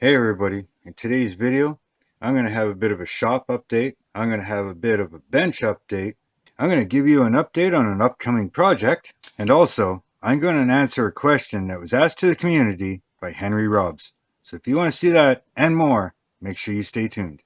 Hey everybody, in today's video I'm going to have a bit of a shop update, I'm going to have a bit of a bench update, I'm going to give you an update on an upcoming project, and also I'm going to answer a question that was asked to the community by Henry Robbs. So if you want to see that and more, make sure you stay tuned.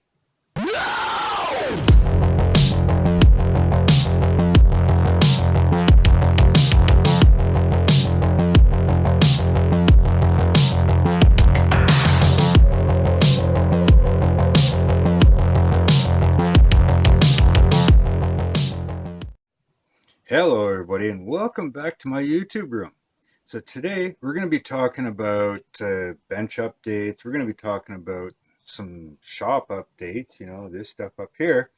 Hello everybody and welcome back to my YouTube room. So today we're going to be talking about bench updates. We're going to be talking about some shop updates, this stuff up here.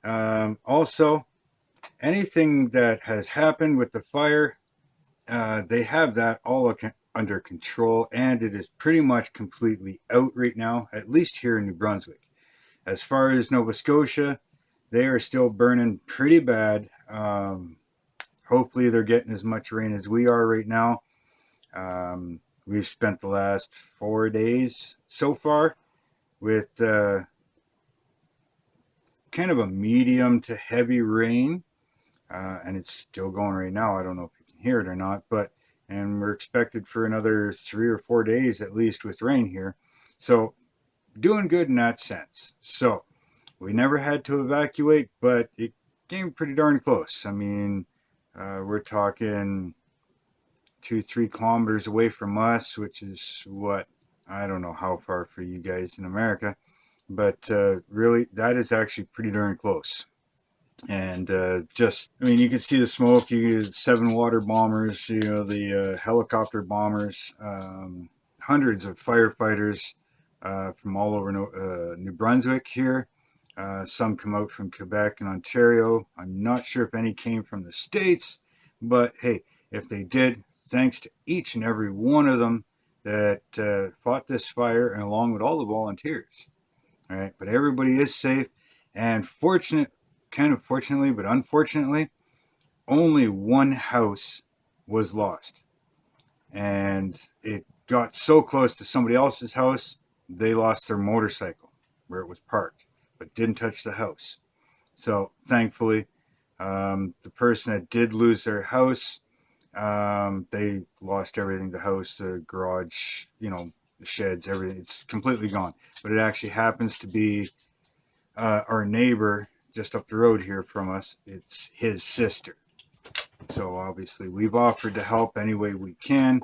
Also, anything that has happened with the fire, they have that all under control, and it is pretty much completely out right now, at least here in New Brunswick. As far as Nova Scotia, they are still burning pretty bad. Hopefully they're getting as much rain as we are right now. We've spent the last 4 days so far with kind of a medium to heavy rain, and it's still going right now. I don't know if you can hear it or not, and we're expected for another 3 or 4 days at least with rain here. So doing good in that sense. So we never had to evacuate, but it came pretty darn close. I mean, we're talking 2-3 kilometers away from us, which is what, I don't know how far for you guys in America, but really that is actually pretty darn close. And I mean, you can see the smoke. You get 7 water bombers, the helicopter bombers, hundreds of firefighters from all over New Brunswick here. Some come out from Quebec and Ontario. I'm not sure if any came from the States, but hey, if they did, thanks to each and every one of them that fought this fire, and along with all the volunteers. All right, but everybody is safe, and fortunately, but unfortunately, only one house was lost, and it got so close to somebody else's house, they lost their motorcycle where it was parked, but didn't touch the house. So thankfully, the person that did lose their house, they lost everything, the house, the garage, the sheds, everything. It's completely gone. But it actually happens to be our neighbor just up the road here from us. It's his sister. So obviously we've offered to help any way we can.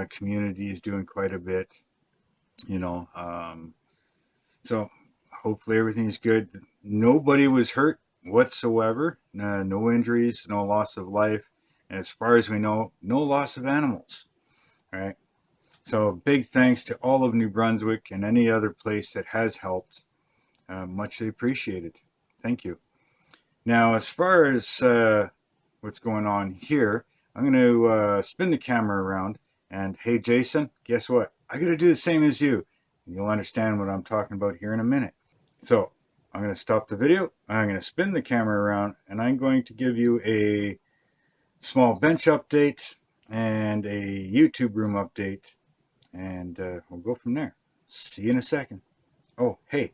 Community is doing quite a bit, so hopefully everything is good. Nobody was hurt whatsoever. No injuries, no loss of life. And as far as we know, no loss of animals. All right. So big thanks to all of New Brunswick and any other place that has helped. Muchly appreciated. Thank you. Now, as far as what's going on here, I'm going to spin the camera around. And hey, Jason, guess what? I got to do the same as you. You'll understand what I'm talking about here in a minute. So I'm going to stop the video. I'm going to spin the camera around, and I'm going to give you a small bench update and a YouTube room update, and we'll go from there. See you in a second. Oh, hey,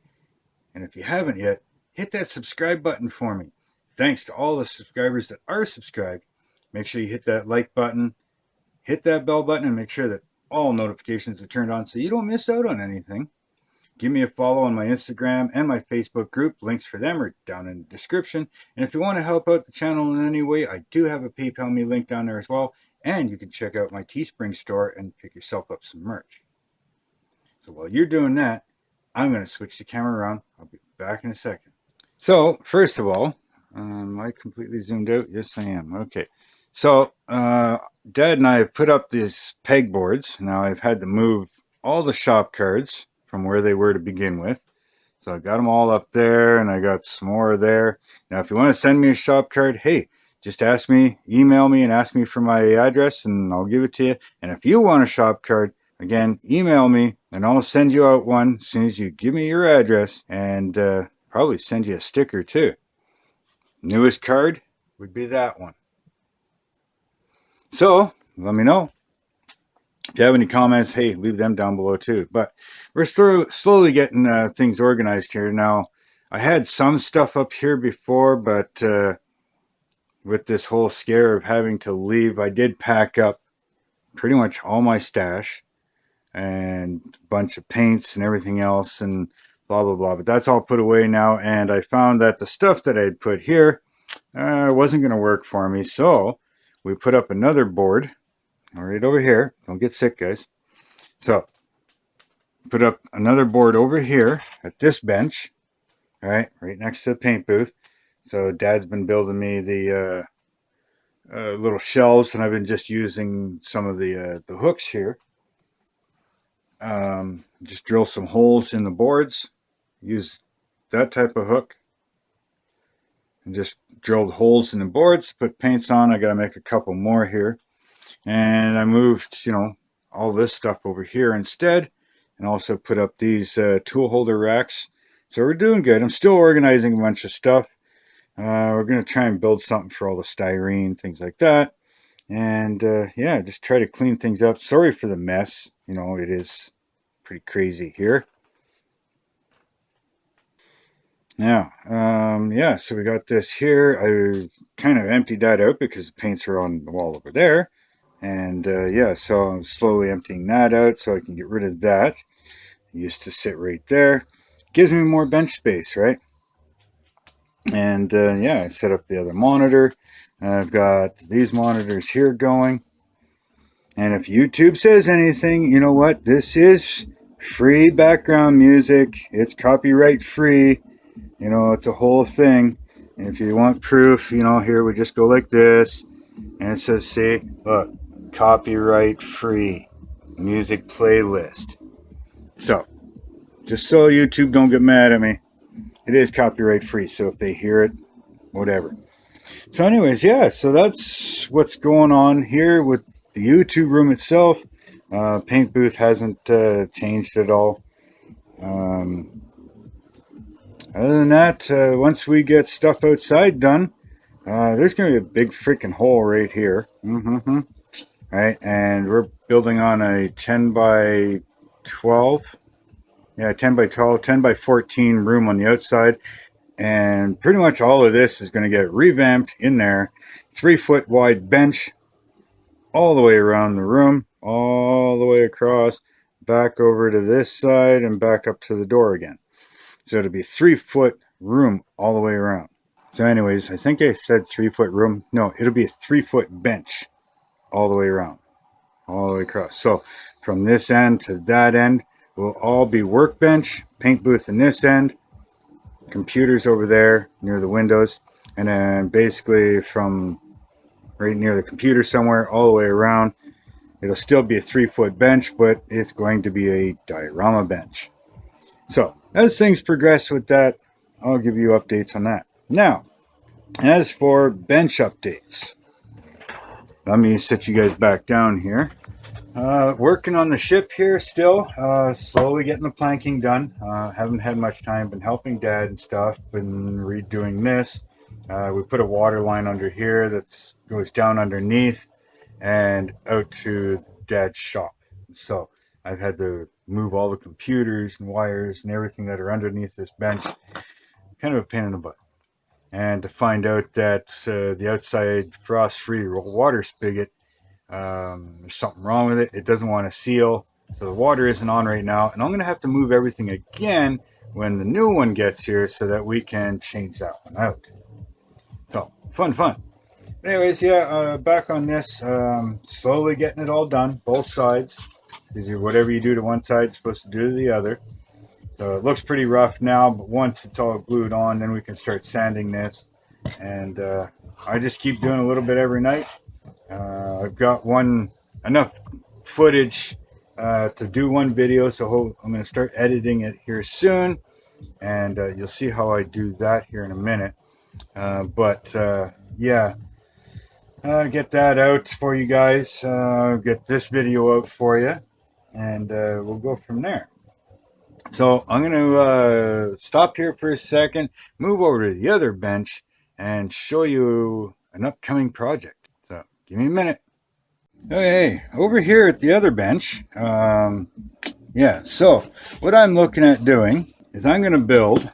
and if you haven't yet, hit that subscribe button for me. Thanks to all the subscribers that are subscribed. Make sure you hit that like button, hit that bell button, and make sure that all notifications are turned on so you don't miss out on anything. Give me a follow on my Instagram and my Facebook group. Links for them are down in the description. And if you want to help out the channel in any way, I do have a PayPal me link down there as well. And you can check out my Teespring store and pick yourself up some merch. So while you're doing that, I'm going to switch the camera around. I'll be back in a second. So first of all, am I completely zoomed out? Yes, I am. Okay. So Dad and I have put up these pegboards. Now I've had to move all the shop cards from where they were to begin with. So I got them all up there, and I got some more there. Now, if you want to send me a shop card, hey, just email me and ask me for my address, and I'll give it to you. And if you want a shop card, again, email me, and I'll send you out one as soon as you give me your address, and probably send you a sticker too. Newest card would be that one. So let me know. If you have any comments, hey, leave them down below too. But we're slowly getting things organized here now. I had some stuff up here before, but with this whole scare of having to leave, I did pack up pretty much all my stash and a bunch of paints and everything else and blah, blah, blah. But that's all put away now. And I found that the stuff that I'd put here wasn't going to work for me. So we put up another board right over here. Don't get sick, guys. So put up another board over here at this bench, right next to the paint booth. So Dad's been building me the little shelves, and I've been just using some of the hooks here. Just drill some holes in the boards, use that type of hook, and just drilled holes in the boards, put paints on. I got to make a couple more here. And I moved, all this stuff over here instead, and also put up these tool holder racks. So we're doing good. I'm still organizing a bunch of stuff. We're going to try and build something for all the styrene, things like that. And yeah, just try to clean things up. Sorry for the mess. It is pretty crazy here. Now, yeah, so we got this here. I kind of emptied that out because the paints are on the wall over there. And yeah, so I'm slowly emptying that out so I can get rid of that. It used to sit right there. Gives me more bench space, right? And yeah, I set up the other monitor. I've got these monitors here going. And if YouTube says anything, you know what? This is free background music. It's copyright free. It's a whole thing. And if you want proof, here we just go like this. And it says, see, look, copyright free music playlist. So, just so YouTube don't get mad at me, it is copyright free. So if they hear it, whatever. So anyways, yeah, so that's what's going on here with the YouTube room itself. Paint booth hasn't changed at all. Other than that, once we get stuff outside done, there's going to be a big freaking hole right here. Right, and we're building on a 10 by 12. Yeah, 10 by 12, 10 by 14 room on the outside. And pretty much all of this is going to get revamped in there. 3-foot wide bench all the way around the room, all the way across, back over to this side and back up to the door again. So it'll be 3-foot room all the way around. So anyways, I think I said 3-foot room. No, it'll be a 3-foot bench all the way around, all the way across. So from this end to that end will all be workbench, paint booth in this end, computers over there near the windows, and then basically from right near the computer somewhere all the way around, it'll still be a 3-foot bench, but it's going to be a diorama bench. So as things progress with that, I'll give you updates on that. Now, as for bench updates, let me sit you guys back down here. Working on the ship here still, slowly getting the planking done. Haven't had much time, been helping Dad and stuff, been redoing this. We put a water line under here that goes down underneath and out to Dad's shop. So I've had to move all the computers and wires and everything that are underneath this bench. Kind of a pain in the butt. And to find out that the outside frost-free water spigot, there's something wrong with it. It doesn't want to seal. So the water isn't on right now. And I'm going to have to move everything again when the new one gets here so that we can change that one out. So, fun. Anyways, yeah, back on this. Slowly getting it all done, both sides. Because whatever you do to one side, you're supposed to do to the other. So it looks pretty rough now, but once it's all glued on, then we can start sanding this. And I just keep doing a little bit every night. I've got enough footage to do one video, so I'm going to start editing it here soon. And you'll see how I do that here in a minute. But yeah, get that out for you guys. Get this video out for you. And we'll go from there. So I'm going to stop here for a second, move over to the other bench, and show you an upcoming project. So give me a minute. Hey, over here at the other bench, yeah, so what I'm looking at doing is I'm going to build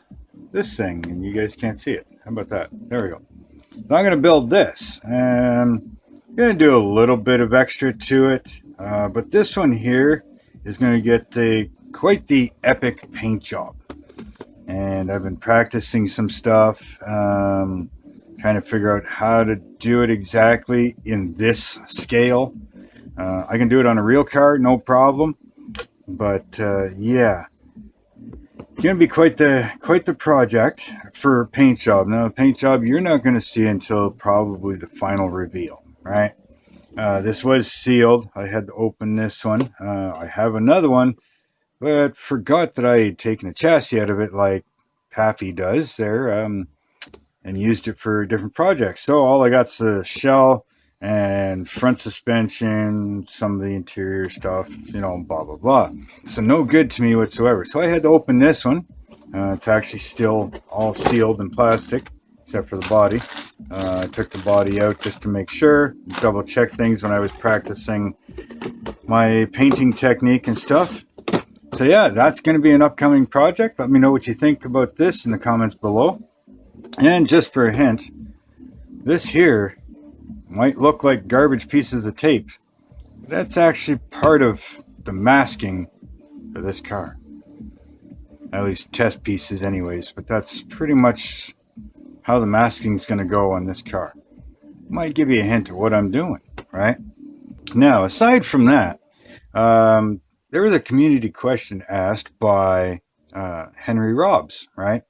this thing, and you guys can't see it. How about that? There we go. So I'm going to build this, and I'm going to do a little bit of extra to it, but this one here is going to get quite the epic paint job. And I've been practicing some stuff, trying to figure out how to do it exactly in this scale. I can do it on a real car, no problem. But yeah, it's gonna be quite the project for paint job. Now, the paint job you're not going to see until probably the final reveal, right? This was sealed. I had to open this one. I have another one, but forgot that I had taken a chassis out of it, like Pappy does there, and used it for different projects. So all I got's the shell and front suspension, some of the interior stuff, blah, blah, blah. So no good to me whatsoever. So I had to open this one. It's actually still all sealed in plastic, except for the body. I took the body out just to make sure, double check things when I was practicing my painting technique and stuff. So yeah, that's going to be an upcoming project. Let me know what you think about this in the comments below. And just for a hint, this here might look like garbage pieces of tape. That's actually part of the masking for this car. At least test pieces anyways, but that's pretty much how the masking is going to go on this car. Might give you a hint of what I'm doing, right? Now, aside from that, there was a community question asked by Henry Robbs, right?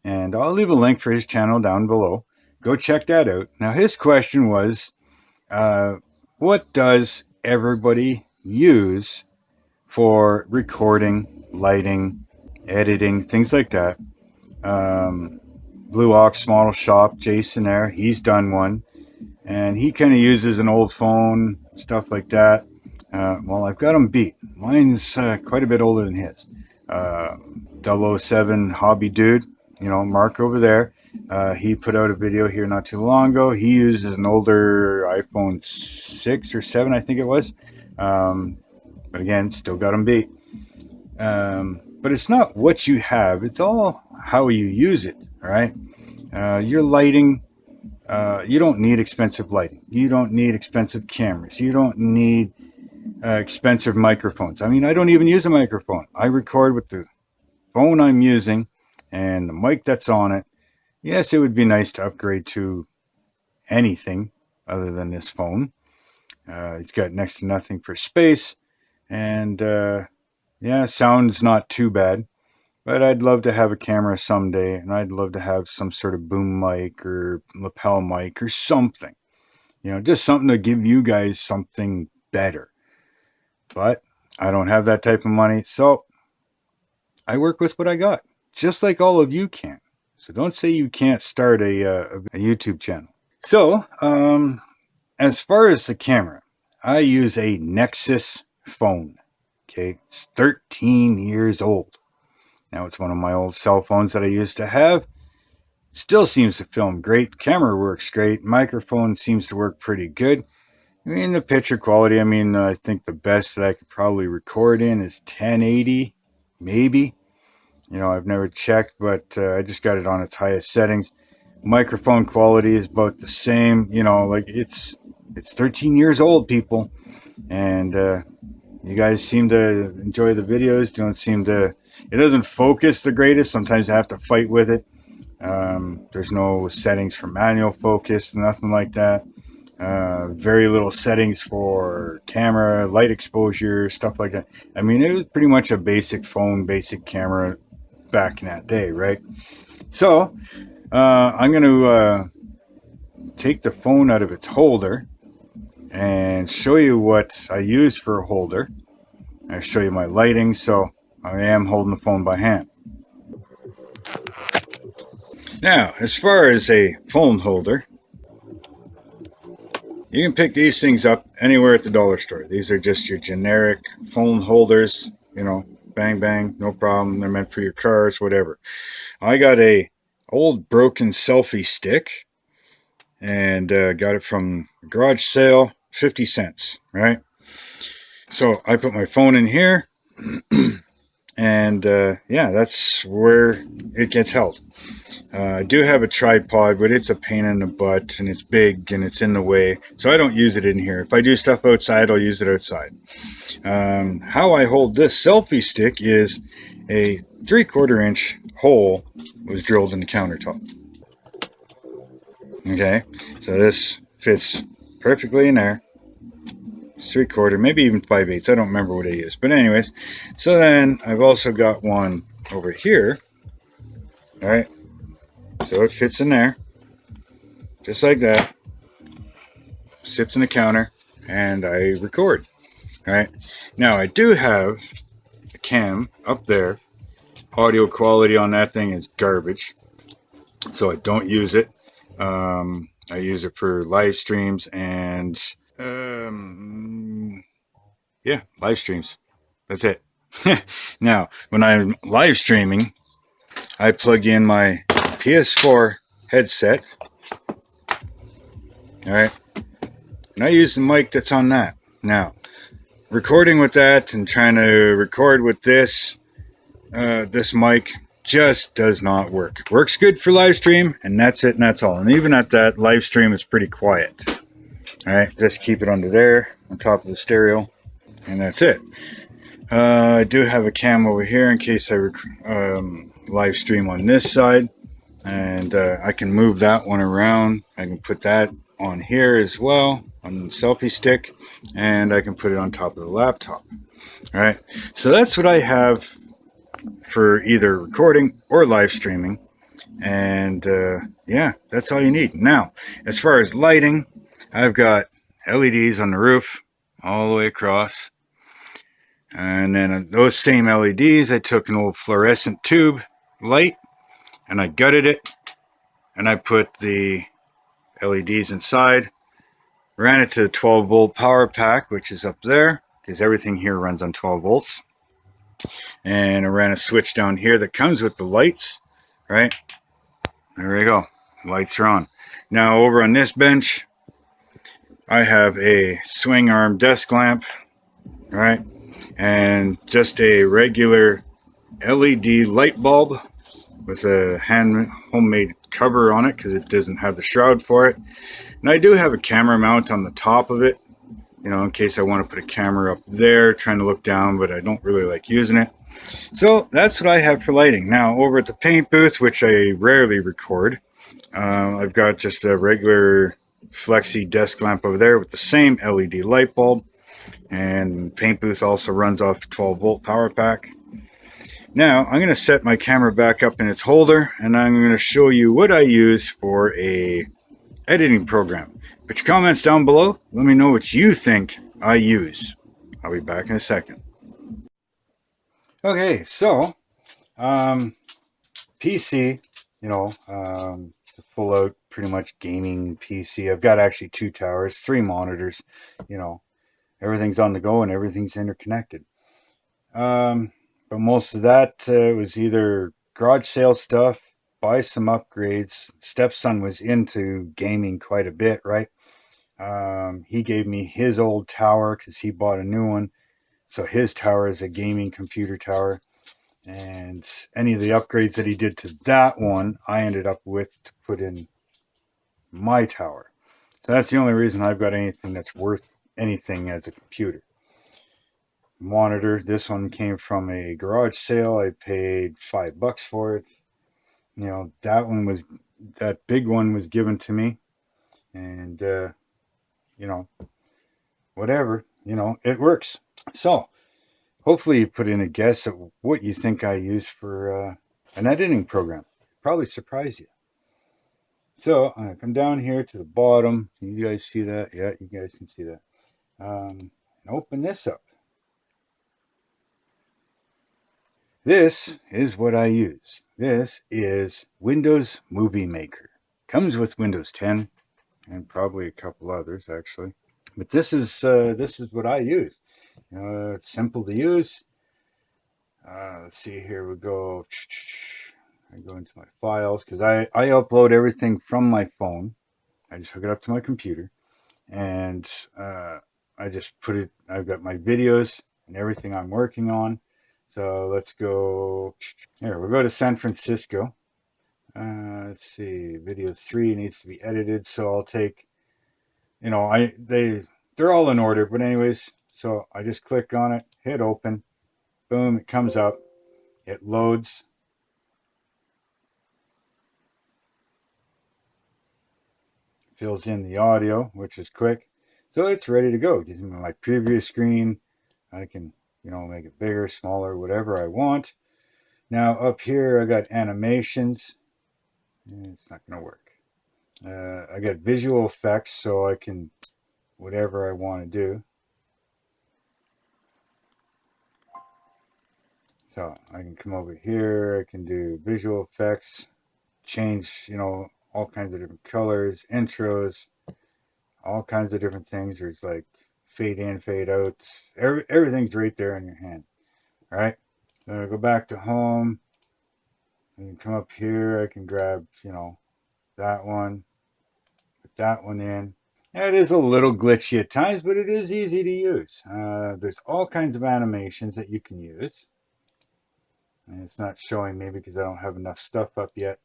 And I'll leave a link for his channel down below. Go check that out. Now, his question was, what does everybody use for recording, lighting, editing, things like that? Blue Ox Model Shop, Jason there, he's done one. And he kind of uses an old phone, stuff like that. Well, I've got him beat. Mine's quite a bit older than his. 007 Hobby Dude, Mark over there. He put out a video here not too long ago. He uses an older iPhone 6 or 7, I think it was. But again, still got him beat. But it's not what you have. It's all how you use it, right? Your lighting, you don't need expensive lighting. You don't need expensive cameras. You don't need expensive microphones. I mean, I don't even use a microphone. I record with the phone I'm using and the mic that's on it. Yes, it would be nice to upgrade to anything other than this phone. It's got next to nothing for space, and yeah, sound's not too bad. But I'd love to have a camera someday, and I'd love to have some sort of boom mic or lapel mic or something. Just something to give you guys something better. But I don't have that type of money, so I work with what I got, just like all of you can. So don't say you can't start a YouTube channel. So, as far as the camera, I use a Nexus phone. Okay, it's 13 years old. Now it's one of my old cell phones that I used to have. Still seems to film great. Camera works great. Microphone seems to work pretty good. I mean, the picture quality, I think the best that I could probably record in is 1080, maybe. I've never checked, but I just got it on its highest settings. Microphone quality is about the same. Like it's 13 years old, people. And you guys seem to enjoy the videos. It doesn't focus the greatest. Sometimes I have to fight with it. There's no settings for manual focus, nothing like that. Very little settings for camera, light exposure, stuff like that. It was pretty much a basic phone, basic camera back in that day, right? So I'm going to take the phone out of its holder and show you what I use for a holder. I'll show you my lighting, so I am holding the phone by hand. Now, as far as a phone holder, you can pick these things up anywhere at the dollar store. These are just your generic phone holders, bang, bang, no problem. They're meant for your cars, whatever. I got a old broken selfie stick and got it from a garage sale. 50 cents, right? So I put my phone in here, and yeah, that's where it gets held. I do have a tripod, but it's a pain in the butt, and it's big, and it's in the way, so I don't use it in here. If I do stuff outside, I'll use it outside. How I hold this selfie stick is a 3/4 inch hole was drilled in the countertop. Okay, so this fits perfectly in there. 3/4, maybe even 5/8. I don't remember what I used, but anyways. So then I've also got one over here. All right, so it fits in there, just like that. Sits in the counter, and I record. All right, now I do have a cam up there. Audio quality on that thing is garbage, so I don't use it. I use it for live streams and yeah, live streams. That's it. Now, when I'm live streaming, I plug in my PS4 headset. All right, and I use the mic that's on that. Now, recording with that and trying to record with this mic just does not work. Works good for live stream, and that's it, and that's all. And even at that, live stream is pretty quiet. All right, just keep it under there on top of the stereo, and that's it. I do have a cam over here in case I live stream on this side, and I can move that one around. I can put that on here as well on the selfie stick, and I can put it on top of the laptop. All right, so that's what I have for either recording or live streaming, and yeah, that's all you need. Now, as far as lighting, I've got LEDs on the roof all the way across. And then those same LEDs, I took an old fluorescent tube light and I gutted it and I put the LEDs inside, ran it to the 12 volt power pack, which is up there because everything here runs on 12 volts. And I ran a switch down here that comes with the lights, right? There we go. Lights are on. Now over on this bench, I have a swing arm desk lamp, right? And just a regular LED light bulb with a homemade cover on it because it doesn't have the shroud for it. And I do have a camera mount on the top of it, you know, in case I want to put a camera up there trying to look down, but I don't really like using it. So that's what I have for lighting. Now over at the paint booth, which I rarely record, I've got just a regular flexi desk lamp over there with the same LED light bulb, and paint booth also runs off 12 volt power pack. Now I'm going to set my camera back up in its holder, and I'm going to show you what I use for a editing program. Put your comments down below. Let me know what you think I use. I'll be back in a second. Okay, so PC, you know, full out pretty much gaming PC. I've got actually 2 towers, 3 monitors, you know, everything's on the go and everything's interconnected. But most of that was either garage sale stuff, buy some upgrades. Stepson was into gaming quite a bit, right? He gave me his old tower because he bought a new one. So his tower is a gaming computer tower. And any of the upgrades that he did to that one, I ended up with to put in my tower. So that's the only reason I've got anything that's worth anything as a computer. Monitor, this one came from a garage sale. I paid $5 for it. You know, that big one was given to me, and you know, whatever, you know, it works. So hopefully you put in a guess at what you think I use for an editing program. Probably surprise you. So I'm gonna come down here to the bottom. Can you guys see that? Yeah, you guys can see that. And open this up. This is what I use. This is Windows Movie Maker. Comes with Windows 10 and probably a couple others actually. But this is what I use. It's simple to use. Let's see, here we go. I go into my files because I upload everything from my phone. I just hook it up to my computer, and I just put it. I've got my videos and everything I'm working on. So let's go. Here, we'll go to San Francisco. Let's see. Video 3 needs to be edited, so I'll take. They're all in order, but anyways. So I just click on it, hit open, boom, it comes up, it loads. Fills in the audio, which is quick. So it's ready to go. Gives me my preview screen. I can, make it bigger, smaller, whatever I want. Now up here, I got animations. It's not going to work. I got visual effects, so I can, whatever I want to do. So I can come over here. I can do visual effects, change, all kinds of different colors, intros, all kinds of different things. There's like fade in, fade out. Everything's right there in your hand. All right. Then I go back to home. I can come up here. I can grab, that one, put that one in. It is a little glitchy at times, but it is easy to use. There's all kinds of animations that you can use. And it's not showing me because I don't have enough stuff up yet.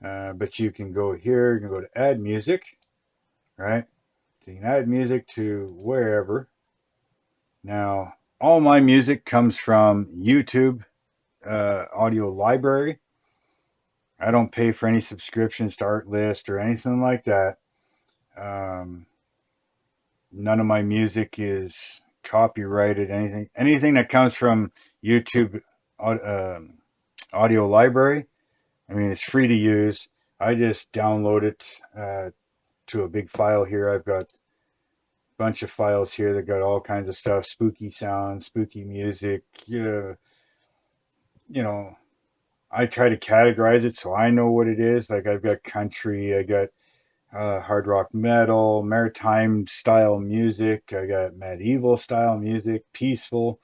But you can go here. You can go to add music, right? So you can add music to wherever. Now, all my music comes from YouTube audio library. I don't pay for any subscriptions to Artlist or anything like that. None of my music is copyrighted. Anything that comes from YouTube audio library, I mean, it's free to use. I just download it to a big file here. I've got a bunch of files here that got all kinds of stuff, spooky sounds, spooky music. I try to categorize it so I know what it is. Like I've got country, I got hard rock metal, maritime style music, I got medieval style music, peaceful,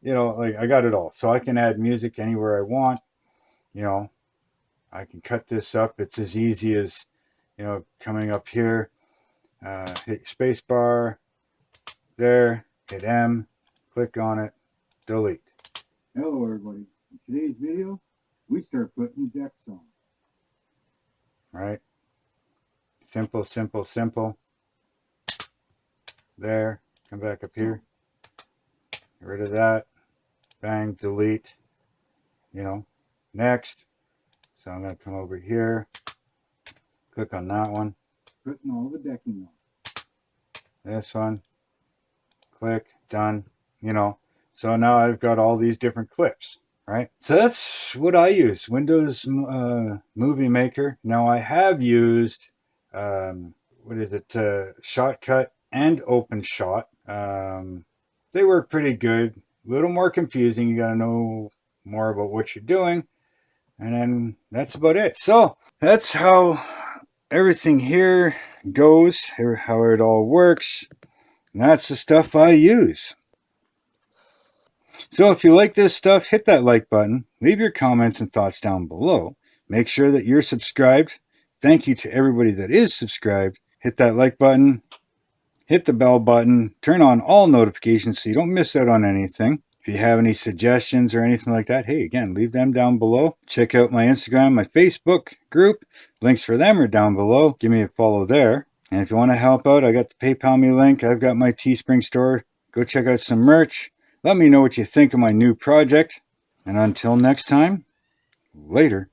like I got it all. So I can add music anywhere I want. I can cut this up. It's as easy as, coming up here, hit space bar, there, hit M, click on it, delete. Hello everybody. In today's video, we start putting decks on. Right? Simple, simple, simple. There, come back up here. Get rid of that. Bang, delete. Next. So I'm going to come over here. Click on that one. Putting all the decking on. This one. Click, done. So now I've got all these different clips. Right. So that's what I use. Windows Movie Maker. Now I have used, Shotcut and OpenShot. They work pretty good. A little more confusing. You got to know more about what you're doing. And then that's about it. So that's how everything here goes, how it all works. And that's the stuff I use. So if you like this stuff, hit that like button. Leave your comments and thoughts down below. Make sure that you're subscribed. Thank you to everybody that is subscribed. Hit that like button. Hit the bell button. Turn on all notifications so you don't miss out on anything. If you have any suggestions or anything like that, hey, again, leave them down below. Check out my Instagram, my Facebook group. Links for them are down below. Give me a follow there. And if you want to help out, I got the PayPal me link. I've got my Teespring store. Go check out some merch. Let me know what you think of my new project. And until next time, later.